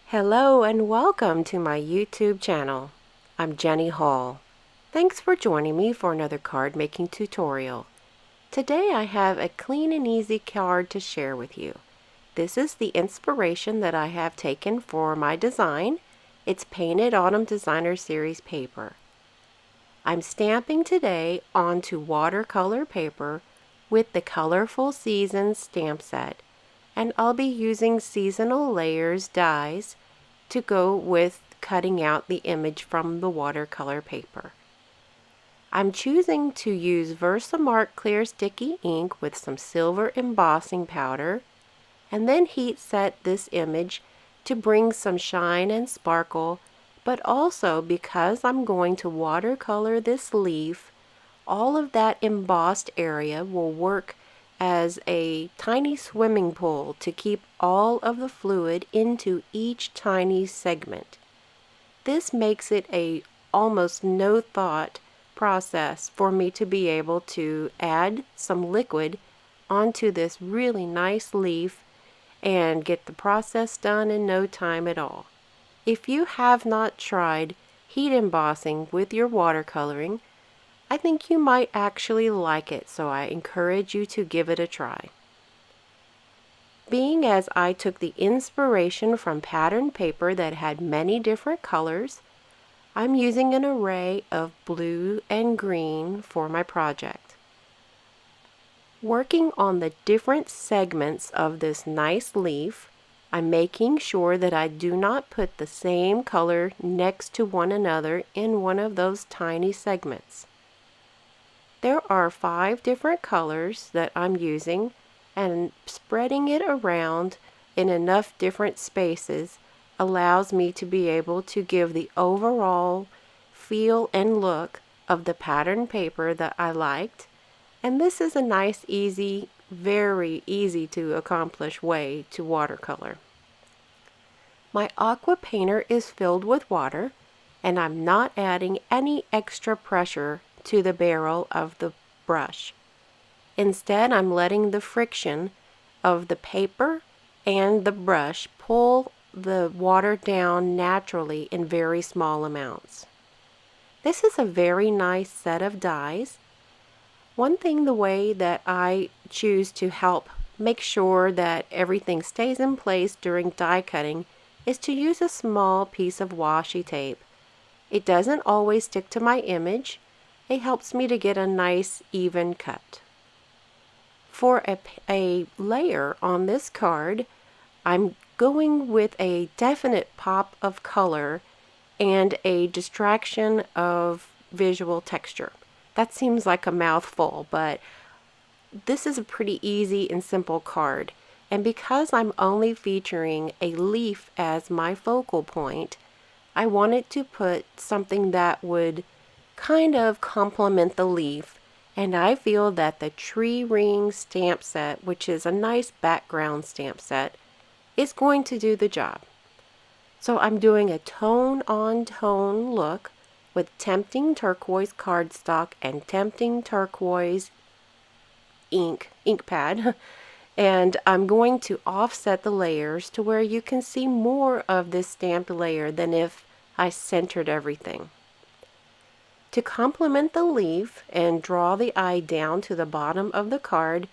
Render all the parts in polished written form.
Hello and welcome to my YouTube channel. I'm Jenny Hall. Thanks for joining me for another card making tutorial. Today I have a clean and easy card to share with you. This is the inspiration that I have taken for my design. It's Painted Autumn Designer Series paper. I'm stamping today onto watercolor paper with the Colorful Seasons stamp set, and I'll be using seasonal layers dies to go with cutting out the image from the watercolor paper. I'm choosing to use Versamark clear sticky ink with some silver embossing powder, and then heat set this image to bring some shine and sparkle, but also because I'm going to watercolor this leaf, all of that embossed area will work as a tiny swimming pool to keep all of the fluid into each tiny segment. This makes it a almost no thought process for me to be able to add some liquid onto this really nice leaf and get the process done in no time at all. If you have not tried heat embossing with your watercoloring, I think you might actually like it, so I encourage you to give it a try. Being as I took the inspiration from patterned paper that had many different colors, I'm using an array of blue and green for my project. Working on the different segments of this nice leaf, I'm making sure that I do not put the same color next to one another in one of those tiny segments. There are 5 different colors that I'm using, and spreading it around in enough different spaces allows me to be able to give the overall feel and look of the pattern paper that I liked. And this is a nice, easy, very easy to accomplish way to watercolor. My aqua painter is filled with water, and I'm not adding any extra pressure to the barrel of the brush. Instead, I'm letting the friction of the paper and the brush pull the water down naturally in very small amounts. This is a very nice set of dies. One thing, the way that I choose to help make sure that everything stays in place during die cutting is to use a small piece of washi tape. It doesn't always stick to my image. It helps me to get a nice even cut. For a layer on this card, I'm going with a definite pop of color and a distraction of visual texture. That seems like a mouthful, but this is a pretty easy and simple card. And because I'm only featuring a leaf as my focal point, I wanted to put something that would kind of complement the leaf, and I feel that the tree ring stamp set, which is a nice background stamp set, is going to do the job. So I'm doing a tone on tone look with Tempting Turquoise cardstock and Tempting Turquoise ink pad, and I'm going to offset the layers to where you can see more of this stamped layer than if I centered everything. To complement the leaf and draw the eye down to the bottom of the card,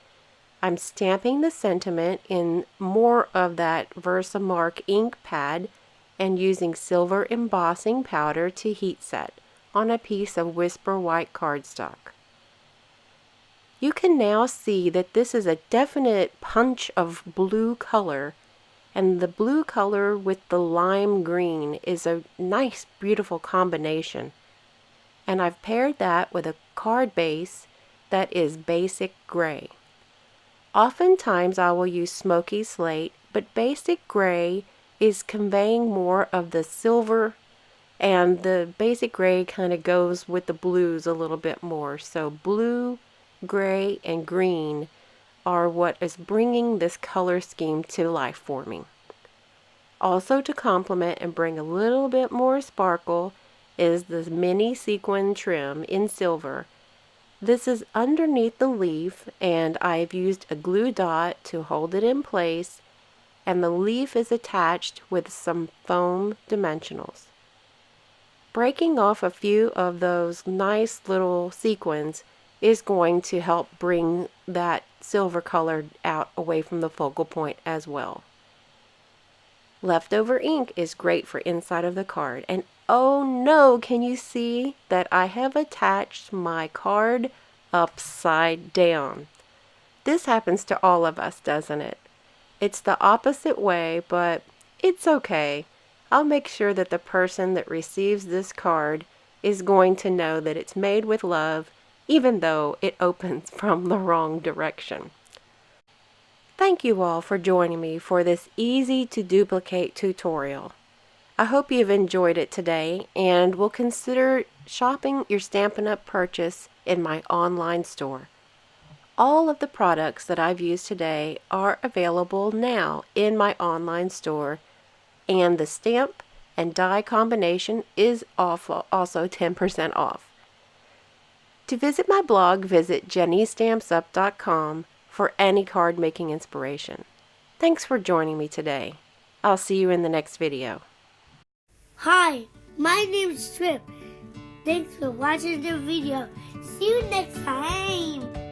I'm stamping the sentiment in more of that Versamark ink pad and using silver embossing powder to heat set on a piece of Whisper White cardstock. You can now see that this is a definite punch of blue color, and the blue color with the lime green is a nice, beautiful combination. And I've paired that with a card base that is basic gray. Oftentimes I will use smoky slate, but basic gray is conveying more of the silver, and the basic gray kind of goes with the blues a little bit more. So blue, gray, and green are what is bringing this color scheme to life for me. Also, to complement and bring a little bit more sparkle is this mini sequin trim in silver. This is underneath the leaf, and I've used a glue dot to hold it in place, and the leaf is attached with some foam dimensionals. Breaking off a few of those nice little sequins is going to help bring that silver color out away from the focal point as well. Leftover ink is great for inside of the card. And oh no, can you see that I have attached my card upside down? This happens to all of us, doesn't it? It's the opposite way, but it's okay. I'll make sure that the person that receives this card is going to know that it's made with love, even though it opens from the wrong direction. Thank you all for joining me for this easy to duplicate tutorial. I hope you've enjoyed it today and will consider shopping your Stampin' Up! Purchase in my online store. All of the products that I've used today are available now in my online store, and the stamp and die combination is also 10% off. To visit my blog, visit jennystampsup.com for any card making inspiration. Thanks for joining me today. I'll see you in the next video. Hi, my name is Trip. Thanks for watching the video. See you next time.